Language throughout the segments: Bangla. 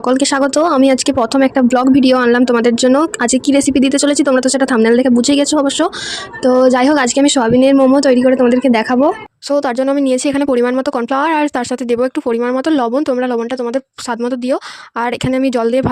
সকলকে স্বাগত। আমি আজকে প্রথম একটা ব্লগ ভিডিও আনলাম তোমাদের জন্য। আজকে কি রেসিপি দিতে চলেছি তোমরা তো সেটা থাম্বনেল দেখে বুঝেই গেছো অবশ্য। তো যাই হোক, আজকে আমি সয়াবিনের মোমো তৈরি করে তোমাদেরকে দেখাবো। সো তার জন্য আমি নিয়েছি এখানে পরিমাণ মতো কর্নফ্লাওয়ার, আর তার সাথে দেবো একটু পরিমাণ মতো লবণ। তোমরা লবণটা তোমাদের স্বাদ মতো দিও। আর এখানে আমি জল দিয়ে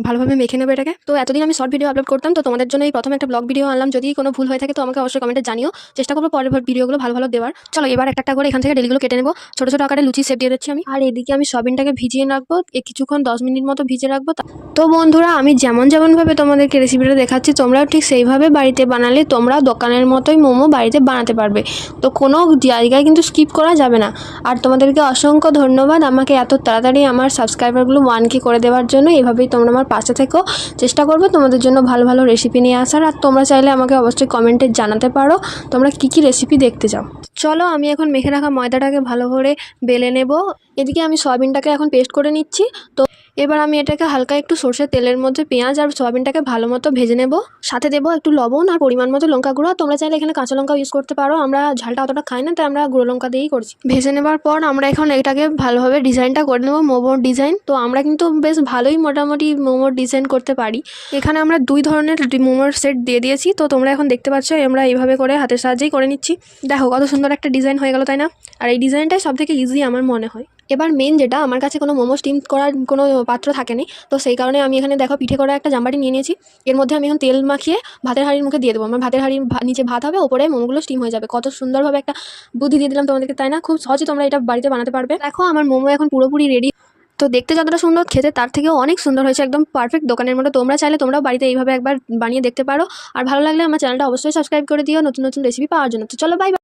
ভালোভাবে মেখে নেবো এটাকে। তো এতদিন আমি শর্ট ভিডিও আপলোড করতাম, তো তোমাদের জন্য এই প্রথম একটা ব্লগ ভিডিও আনলাম। যদি কোনো ভুল হয়ে থাকে তো আমাকে অবশ্যই কমেন্টে জানিও, চেষ্টা করবো পরের ভিডিওগুলো ভালো দেওয়ার। চলো এবার একটা করে এখান থেকে ডেলিগুলো কেটে নেবো। ছোটো ছোটো আকারে লুচি শেপ দিয়ে দিচ্ছি আমি। আর এদিকে আমি সয়াবিনটাকে ভিজিয়ে রাখবো কিছুক্ষণ, 10 মিনিট মতো ভিজিয়ে রাখবো। তো বন্ধুরা, আমি যেমনভাবে তোমাদেরকে রেসিপিটা দেখাচ্ছি তোমরাও ঠিক সেইভাবে বাড়িতে বানালে তোমরা দোকানের মতোই মোমো বাড়িতে বানাতে পারবে। তো কোনো জায়গায় কিন্তু স্কিপ করা যাবে না। আর তোমাদেরকে অসংখ্য ধন্যবাদ আমাকে এত তাড়াতাড়ি আমার সাবস্ক্রাইবারগুলো 1K করে দেওয়ার জন্য। এভাবেই তোমরা আমার পাশে থেকো। চেষ্টা করবে তোমাদের জন্য ভালো রেসিপি নিয়ে আসার। আর তোমরা চাইলে আমাকে অবশ্যই কমেন্টে জানাতে পারো তোমরা কী রেসিপি দেখতে চাও। চলো আমি এখন মেখে রাখা ময়দাটাকে ভালো করে বেলে নেব। এদিকে আমি সয়াবিনটাকে এখন পেস্ট করে নিচ্ছি। তো এবার আমি এটাকে হালকা একটু সরষের তেলের মধ্যে পেঁয়াজ আর সয়াবিনটাকে ভালো মতো ভেজে নেব। সাথে দেবো একটু লবণ আর পরিমাণ মতো লঙ্কা গুঁড়ো। তোমরা চাইলে এখানে কাঁচা লঙ্কা ইউজ করতে পারো, আমরা ঝালটা অতটা খাই না তাই আমরা গুঁড়ো লঙ্কা দিয়েই করছি। ভেজে নেবার পর আমরা এখন এটাকে ভালোভাবে ডিজাইনটা করে নেবো, মোমোর ডিজাইন। তো আমরা কিন্তু বেশ ভালোই মোটামুটি মোমোর ডিজাইন করতে পারি। এখানে আমরা 2 ধরনের মোমোর সেট দিয়ে দিয়েছি। তো তোমরা এখন দেখতে পাচ্ছ আমরা এইভাবে করে হাতের সাহায্যেই করে নিচ্ছি। দেখো কত সুন্দর একটা ডিজাইন হয়ে গেল, তাই না? আর এই ডিজাইনটাই সবথেকে ইজি আমার মনে হয়। এবার মেন যেটা, আমার কাছে কোনো মোমো স্টিম করার কোনো পাত্র থাকেনি, তো সেই কারণে আমি এখানে দেখো পিঠে করা একটা জামবাটি নিয়ে নিয়েছি। এর মধ্যে আমি এখন তেল মাখিয়ে ভাতের হাঁড়ির মুখে দিয়ে দেবো। আমার ভাতের হাঁড়ির নিচে ভাত হবে, ওপরে মোমোগুলো স্টিম হয়ে যাবে। কত সুন্দরভাবে একটা বুদ্ধি দিয়ে দিলাম তোমাদেরকে, তাই না? খুব সহজে তোমরা এটা বাড়িতে বানাতে পারবে। দেখো আমার মোমো এখন পুরোপুরি রেডি। তো দেখতে যতটা সুন্দর, খেতে তার থেকেও অনেক সুন্দর হয়েছে, একদম পারফেক্ট দোকানের মতো। তোমরা চাইলে তোমরাও বাড়িতে এইভাবে একবার বানিয়ে দেখতে পারো। আর ভালো লাগলে আমার চ্যানেলটা অবশ্যই সাবস্ক্রাইব করে দিও নতুন রেসিপি পাওয়ার জন্য। তো চলো, বাই বাই।